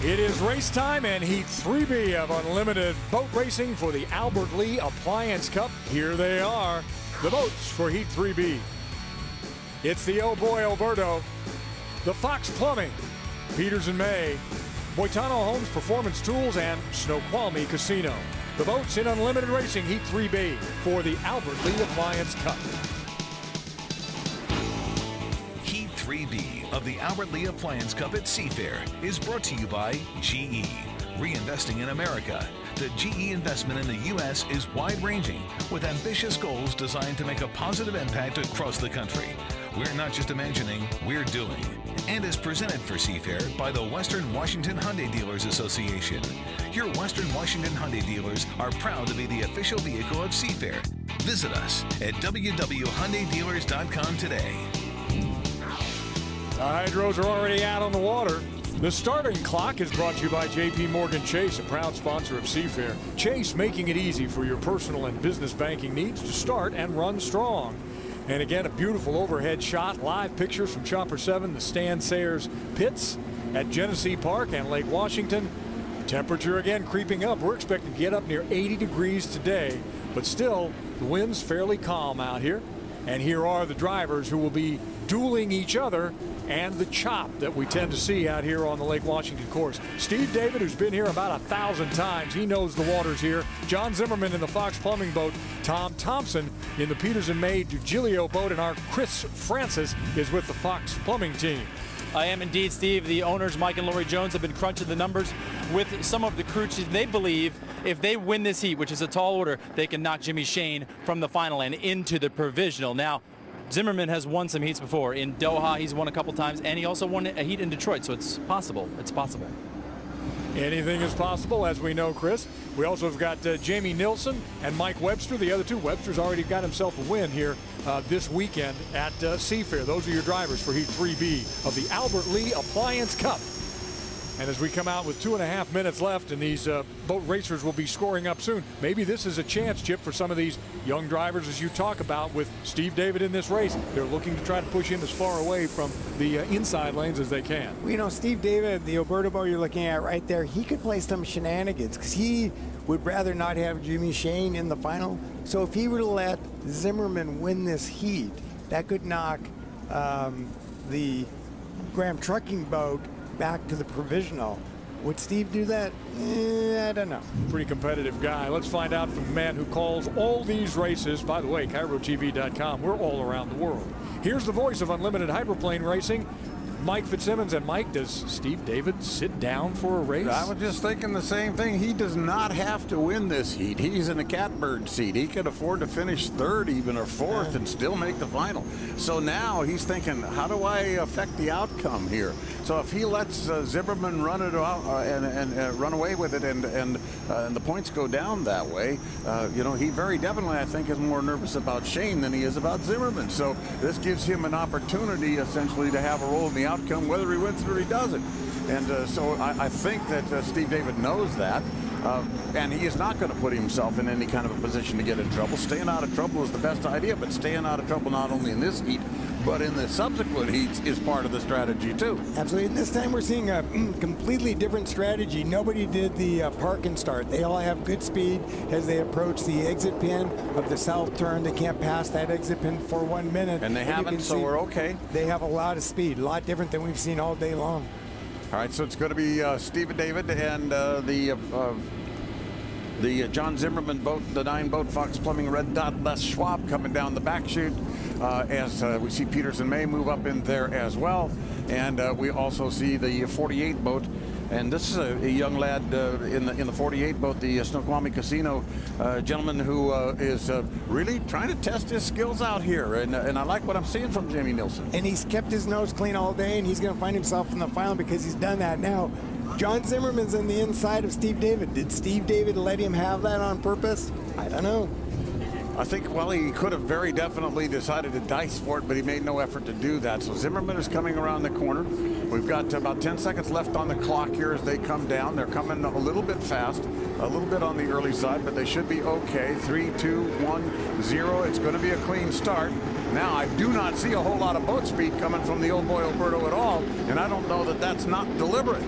It is race time and Heat 3B of unlimited boat racing for the Albert Lee Appliance Cup. Here they are, the boats for Heat 3B. It's the Oh Boy Alberto, the Fox Plumbing, Peters and May, Boitano Homes Performance Tools, and Snoqualmie Casino. The boats in unlimited racing Heat 3B for the Albert Lee Appliance Cup. Heat 3B of the Albert Lee Appliance Cup at Seafair is brought to you by GE. Reinvesting in America. The GE investment in the U.S. is wide-ranging with ambitious goals designed to make a positive impact across the country. We're not just imagining, we're doing. And is presented for Seafair by the Western Washington Hyundai Dealers Association. Your Western Washington Hyundai dealers are proud to be the official vehicle of Seafair. Visit us at www.hyundaidealers.com today. The hydros are already out on the water. The starting clock is brought to you by J.P. Morgan Chase, a proud sponsor of Seafair. Chase, making it easy for your personal and business banking needs to start and run strong. And again, a beautiful overhead shot, live pictures from Chopper 7, the Stan Sayers pits at Genesee Park and Lake Washington. Temperature again creeping up. We're expecting to get up near 80 degrees today, but still the wind's fairly calm out here. And here are the drivers who will be dueling each other and the chop that we tend to see out here on the Lake Washington course. Steve David, who's been here about 1,000 times, he knows the waters here. John Zimmerman in the Fox Plumbing boat. Tom Thompson in the Peters and May Dugilio boat, and our Chris Francis is with the Fox Plumbing team. I am indeed, Steve. The owners, Mike and Lori Jones, have been crunching the numbers with some of the crew chiefs. They believe if they win this heat, which is a tall order, they can knock Jimmy Shane from the final and into the provisional. Now, Zimmerman has won some heats before. In Doha, he's won a couple times, and he also won a heat in Detroit, so it's possible. It's possible. Anything is possible, as we know, Chris. We also have got Jamie Nilsson and Mike Webster. The other two, Webster's already got himself a win here this weekend at Seafair. Those are your drivers for Heat 3B of the Albert Lee Appliance Cup. And as we come out with 2.5 minutes left, and these boat racers will be scoring up soon, maybe this is a chance, Chip, for some of these young drivers, as you talk about with Steve David in this race. They're looking to try to push him as far away from the inside lanes as they can. Well, you know, Steve David, the Alberta boat you're looking at right there, he could play some shenanigans because he would rather not have Jimmy Shane in the final. So if he were to let Zimmerman win this heat, that could knock the Graham Trucking boat back to the provisional. Would Steve do that? I don't know. Pretty competitive guy. Let's find out from the man who calls all these races. By the way, KairoTV.com. We're all around the world. Here's the voice of unlimited hydroplane racing, Mike Fitzsimmons. And Mike, does Steve David sit down for a race? I was just thinking the same thing. He does not have to win this heat. He's in a catbird seat. He could afford to finish third even or fourth and still make the final. So now he's thinking, how do I affect the outcome here? So if he lets Zimmerman run it out and run away with it, and the points go down that way, you know, he very definitely, I think, is more nervous about Shane than he is about Zimmerman. So this gives him an opportunity essentially to have a role in the outcome, whether he wins it or he doesn't. And so I think that Steve David knows that. And he is not going to put himself in any kind of a position to get in trouble. Staying out of trouble is the best idea, but staying out of trouble not only in this heat, but in the subsequent heats is part of the strategy too. Absolutely, and this time we're seeing a completely different strategy. Nobody did the park and start. They all have good speed as they approach the exit pin of the south turn. They can't pass that exit pin for 1 minute. And they haven't, so we're okay. They have a lot of speed, a lot different than we've seen all day long. All right, so it's going to be Steve David and the John Zimmerman boat, the 9-boat Fox Plumbing Red Dot Les Schwab coming down the back chute as we see Peters and May move up in there as well. And we also see the 48 boat. And this is a young lad in the 48 boat, the Snoqualmie Casino gentleman who is really trying to test his skills out here. And I like what I'm seeing from Jamie Nilsson. And he's kept his nose clean all day, and he's going to find himself in the final because he's done that now. John Zimmerman's on the inside of Steve David. Did Steve David let him have that on purpose? I don't know. I think, well, he could have very definitely decided to dice for it, but he made no effort to do that. So Zimmerman is coming around the corner. We've got about 10 seconds left on the clock here as they come down. They're coming a little bit fast, a little bit on the early side, but they should be okay. 3, 2, 1, 0. It's going to be a clean start. Now, I do not see a whole lot of boat speed coming from the Old Boy Alberto at all, and I don't know that that's not deliberate.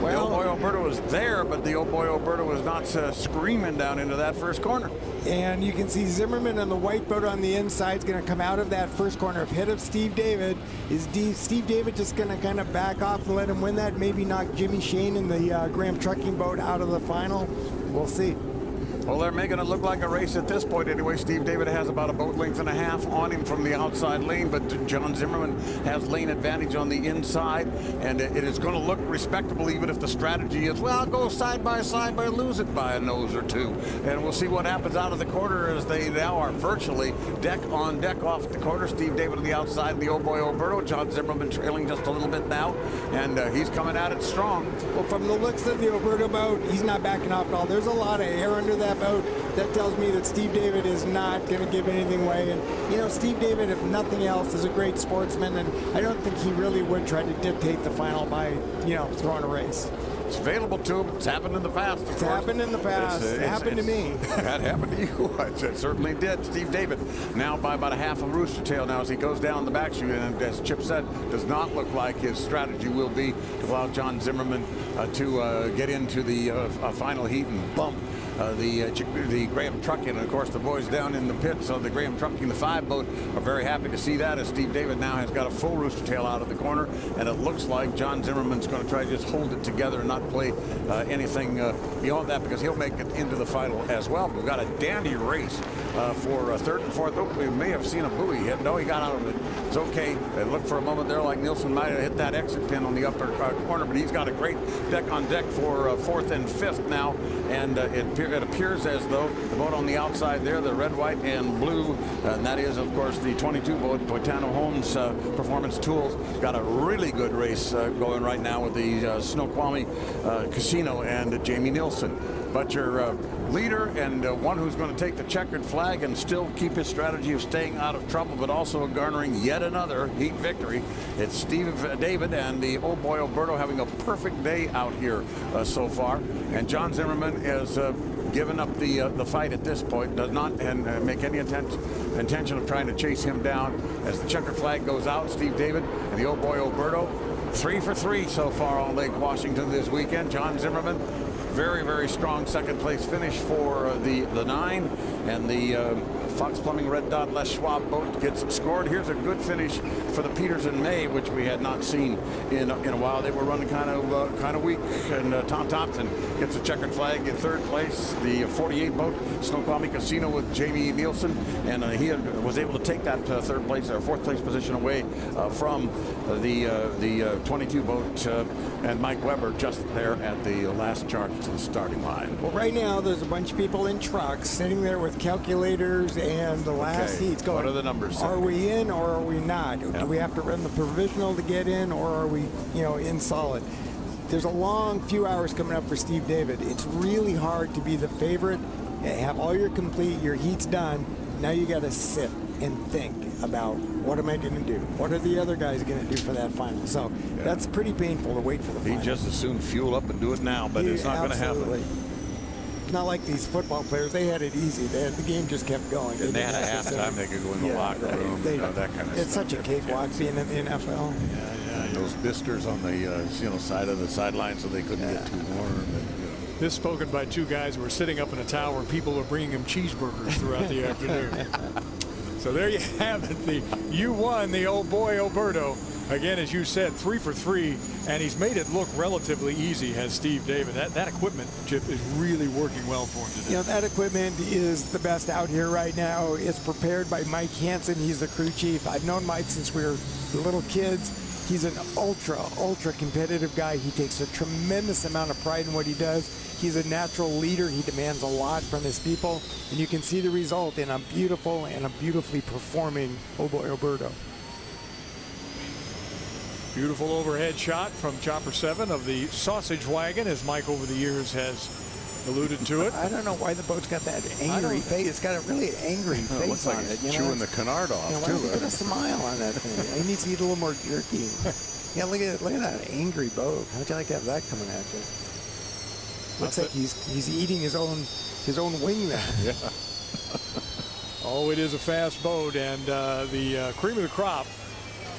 The old boy Alberto was there, but the old boy Alberto was not screaming down into that first corner. And you can see Zimmerman on the white boat on the inside is going to come out of that first corner ahead of Steve David. Is Steve David just going to kind of back off and let him win that? Maybe knock Jimmy Shane in the Graham Trucking boat out of the final? We'll see. Well, they're making it look like a race at this point anyway. Steve David has about a boat length and a half on him from the outside lane, but John Zimmerman has lane advantage on the inside, and it is going to look respectable even if the strategy is, well, go side by side but lose it by a nose or two. And we'll see what happens out of the corner as they now are virtually deck on deck off the corner. Steve David on the outside, the old boy Alberto. John Zimmerman trailing just a little bit now, and he's coming at it strong. Well, from the looks of the Alberto boat, he's not backing off at all. There's a lot of air under that boat. That tells me that Steve David is not going to give anything away. And, you know, Steve David, if nothing else, is a great sportsman, and I don't think he really would try to dictate the final by, you know, throwing a race. It's available to him. It's happened in the past. It's happened in the past. It happened to me. That happened to you. It certainly did. Steve David now by about a half a rooster tail now as he goes down the back chute. And as Chip said, does not look like his strategy will be to allow John Zimmerman to get into the final heat and bump the Graham Trucking. And of course the boys down in the pits of the Graham Trucking, the 5 boat, are very happy to see that, as Steve David now has got a full rooster tail out of the corner, and it looks like John Zimmerman's going to try to just hold it together and not play anything beyond that, because he'll make it into the final as well. We've got a dandy race for third and fourth. Oh, we may have seen a buoy hit. No, he got out of it. It's okay. It looked for a moment there like Nielsen might have hit that exit pin on the upper corner, but he's got a great deck on deck for fourth and fifth now, and it appears as though the boat on the outside there, the red, white, and blue, and that is, of course, the 22 boat, Poitano Homes Performance Tools, got a really good race going right now with the Snoqualmie Casino and Jamie Nielsen. But your leader and one who's going to take the checkered flag and still keep his strategy of staying out of trouble, but also garnering yet another heat victory, it's Steve David and the old boy Alberto having a perfect day out here so far. And John Zimmerman is given up the fight at this point, does not make any intention of trying to chase him down. As the checkered flag goes out, Steve David and the old boy Alberto, 3 for 3 so far on Lake Washington this weekend. John Zimmerman, very, very strong second place finish for the 9, and the Fox Plumbing Red Dot Les Schwab boat gets scored. Here's a good finish for the Peters and May, which we had not seen in a while. They were running kind of weak, and Tom Thompson gets a checkered flag in third place. The 48 boat, Snoqualmie Casino, with Jamie Nielsen, and he was able to take that third place or fourth place position away from the 22 boat and Mike Weber just there at the last chart to the starting line. Well, right now there's a bunch of people in trucks sitting there with calculators and the last heats going. What are the numbers? Are we in or are we not? Yeah. Do we have to run the provisional to get in, or are we, you know, in solid? There's a long few hours coming up for Steve David. It's really hard to be the favorite, have all your heats done. Now you got to sit and think about, what am I going to do? What are the other guys going to do for that final? So that's pretty painful to wait for the final. He just as soon fuel up and do it now, but it's not going to happen. It's not like these football players. They had it easy. The game just kept going. And they had a halftime. They could go in the locker room. That kind of stuff. It's such a cakewalk being in the NFL. Yeah. And those bisters on the side of the sideline, so they couldn't get too warm. This spoken by 2 guys who were sitting up in a tower and people were bringing him cheeseburgers throughout the afternoon. So there you have it. You won the old boy Alberto. Again, as you said, 3 for 3, and he's made it look relatively easy, has Steve David. That equipment, Chip, is really working well for him today. You know, that equipment is the best out here right now. It's prepared by Mike Hansen. He's the crew chief. I've known Mike since we were little kids. He's an ultra competitive guy. He takes a tremendous amount of pride in what he does. He's a natural leader. He demands a lot from his people, and you can see the result in a beautiful and a beautifully performing old boy Alberto. Beautiful overhead shot from Chopper 7 of the sausage wagon, as Mike over the years has alluded to it. I don't know why the boat's got that angry face. It's got a really angry face looks like on it. It's chewing the canard off, why too. don't you put a smile on that thing? He needs to eat a little more jerky. Yeah, look at that angry boat. How'd you like to have that coming at you? Looks like he's eating his own wing there. Yeah. Oh, it is a fast boat, and the cream of the crop,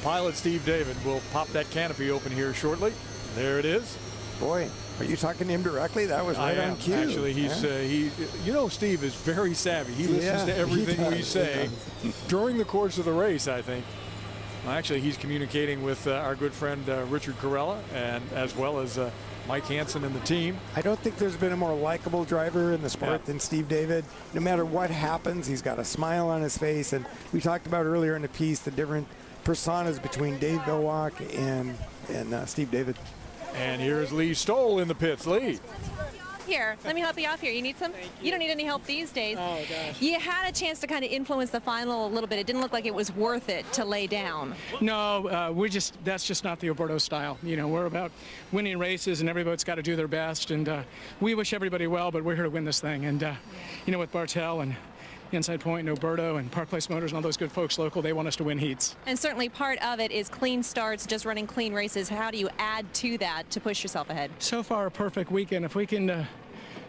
pilot Steve David, will pop that canopy open here shortly. There it is. Boy, are you talking to him directly? That was right on cue. Actually, he's Steve is very savvy. He listens to everything we say during the course of the race, I think. Actually, he's communicating with our good friend Richard Corella, and as well as Mike Hansen and the team. I don't think there's been a more likable driver in the sport than Steve David. No matter what happens, he's got a smile on his face. And we talked about earlier in the piece the different personas between Dave Villwock and Steve David. And here's Lee Stoll in the pits. Lee. Here, let me help you off here. You need some? You don't need any help these days. Oh, gosh. You had a chance to kind of influence the final a little bit. It didn't look like it was worth it to lay down. No, that's just not the Alberto style. You know, we're about winning races, and everybody's got to do their best. And we wish everybody well, but we're here to win this thing. And, you know, with Bartel and Inside Point and Alberto and Park Place Motors and all those good folks local, they want us to win heats. And certainly part of it is clean starts, just running clean races. How do you add to that to push yourself ahead? So far, a perfect weekend. If we can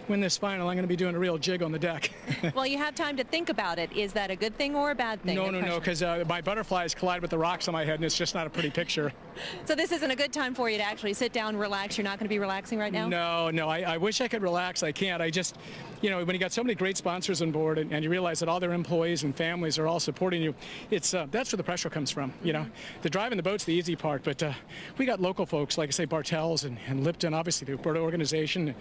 win this final, I'm going to be doing a real jig on the deck. Well, you have time to think about it. Is that a good thing or a bad thing? No, because my butterflies collide with the rocks on my head, and it's just not a pretty picture. So this isn't a good time for you to actually sit down, relax. You're not going to be relaxing right now? No. I wish I could relax. I can't. I just, you know, when you got so many great sponsors on board and you realize that all their employees and families are all supporting you, it's that's where the pressure comes from. You know, the driving the boat's the easy part, but we got local folks, like I say, Bartels and Lipton, obviously the Alberta organization,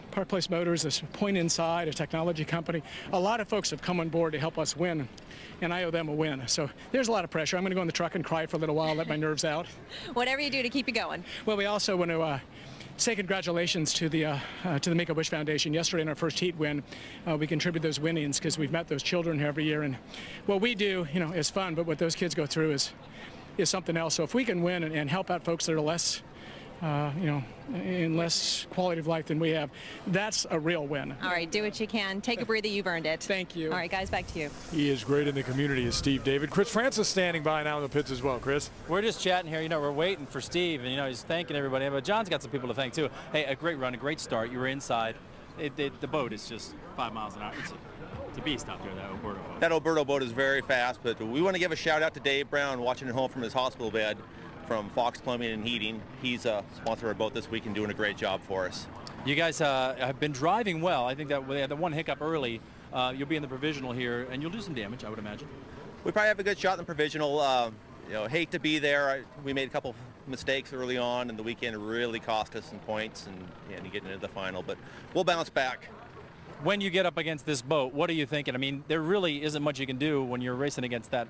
Park Place Motors, this Point Inside, a technology company. A lot of folks have come on board to help us win, and I owe them a win. So there's a lot of pressure. I'm going to go in the truck and cry for a little while, let my nerves out. Whatever you do to keep you going. Well, we also want to say congratulations to the Make-A-Wish Foundation. Yesterday in our first heat win, we contribute those winnings because we've met those children here every year, and what we do, you know, is fun, but what those kids go through is something else. So if we can win and help out folks that are less you know, in less quality of life than we have, that's a real win. All right, do what you can. Take a breather. You've earned it. Thank you. All right, guys, back to you. He is great in the community, is Steve David. Chris Francis standing by now in the pits as well. Chris? We're just chatting here. You know, we're waiting for Steve, and, you know, he's thanking everybody. But John's got some people to thank, too. Hey, a great run, a great start. You were inside. The boat is just 5 miles an hour. It's a beast out there, that Alberto boat. That Alberto boat is very fast, but we want to give a shout out to Dave Brown, watching at home from his hospital bed, from Fox Plumbing and Heating. He's a sponsor of our boat this week and doing a great job for us. You guys have been driving well. I think that we had the one hiccup early. You'll be in the provisional here, and you'll do some damage, I would imagine. We probably have a good shot in the provisional. You know, hate to be there. We made a couple mistakes early on, and the weekend really cost us some points and getting into the final, but we'll bounce back. When you get up against this boat, what are you thinking? I mean, there really isn't much you can do when you're racing against that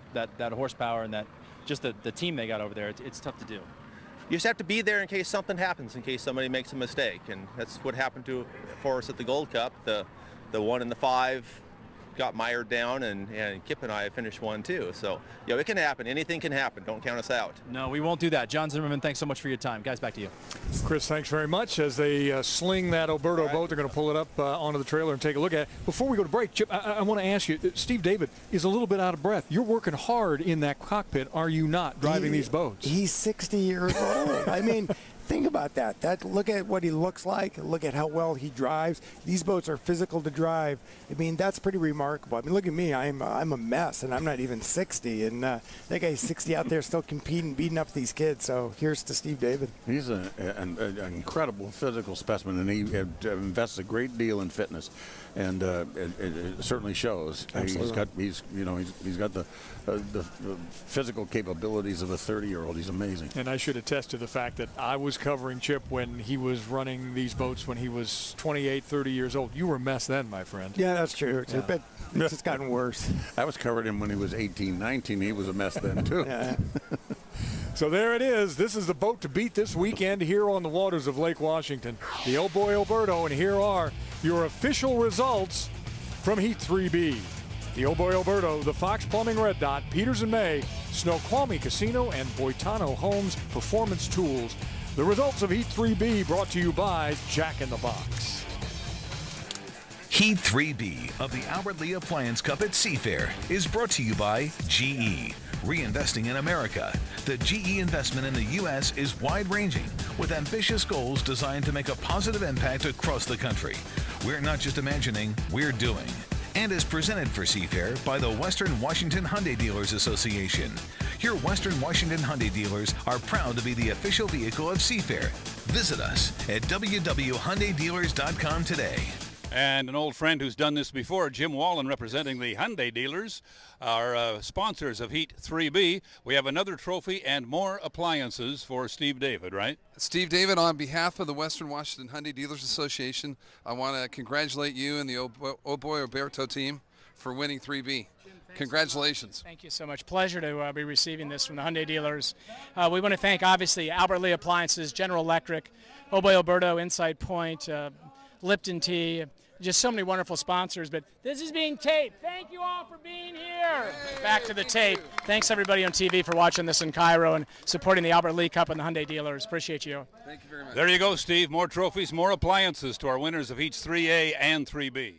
horsepower and that just the team they got over there. It's tough to do. You just have to be there in case something happens, in case somebody makes a mistake, and that's what happened for us at the Gold Cup. The 1 and the 5 got mired down, and Kip and I finished 1, 2. So, you know, it can happen. Anything can happen. Don't count us out. No, we won't do that. John Zimmerman, thanks so much for your time. Guys, back to you. Chris, thanks very much. As they sling that Alberto boat, they're going to pull it up onto the trailer and take a look at it. Before we go to break, Chip, I want to ask you, Steve David is a little bit out of breath. You're working hard in that cockpit, are you not, driving these boats? He's 60 years old. I mean, think about that. Look at what he looks like. Look at how well he drives. These boats are physical to drive. I mean, that's pretty remarkable. I mean, look at me. I'm a mess, and I'm not even 60. And that guy's 60 out there still competing, beating up these kids. So here's to Steve David. He's an incredible physical specimen, and he invests a great deal in fitness, and it certainly shows. Absolutely. He's got the physical capabilities of a 30-year-old. He's amazing. And I should attest to the fact that I was covering Chip when he was running these boats when he was 28, 30 years old. You were a mess then, my friend. Yeah, that's true. Yeah. But it's just gotten worse. I was covering him when he was 18, 19. He was a mess then, too. Yeah. So there it is. This is the boat to beat this weekend here on the waters of Lake Washington. The Oh Boy Alberto, and here are your official results from Heat 3B. The Oh Boy Alberto, the Fox Plumbing Red Dot, Peters and May, Snoqualmie Casino, and Boitano Homes Performance Tools. The results of Heat 3B brought to you by Jack in the Box. Heat 3B of the Albert Lee Appliance Cup at Seafair is brought to you by GE. Reinvesting in America. The GE investment in the U.S. is wide-ranging, with ambitious goals designed to make a positive impact across the country. We're not just imagining, we're doing. And is presented for Seafair by the Western Washington Hyundai Dealers Association. Your Western Washington Hyundai dealers are proud to be the official vehicle of Seafair. Visit us at www.hyundaidealers.com today. And an old friend who's done this before, Jim Wallen, representing the Hyundai dealers, are sponsors of Heat 3B. We have another trophy and more appliances for Steve David, right? Steve David, on behalf of the Western Washington Hyundai Dealers Association, I want to congratulate you and the Oboy Roberto team for winning 3B. Congratulations. Thank you so much. Pleasure to be receiving this from the Hyundai dealers. We want to thank, obviously, Albert Lee Appliances, General Electric, Oboy Alberto, Inside Point, Lipton Tea, just so many wonderful sponsors. But this is being taped. Thank you all for being here. Back to the tape. Thanks, everybody on TV, for watching this in Cairo and supporting the Albert Lee Cup and the Hyundai dealers. Appreciate you. Thank you very much. There you go, Steve. More trophies, more appliances to our winners of each 3A and 3B.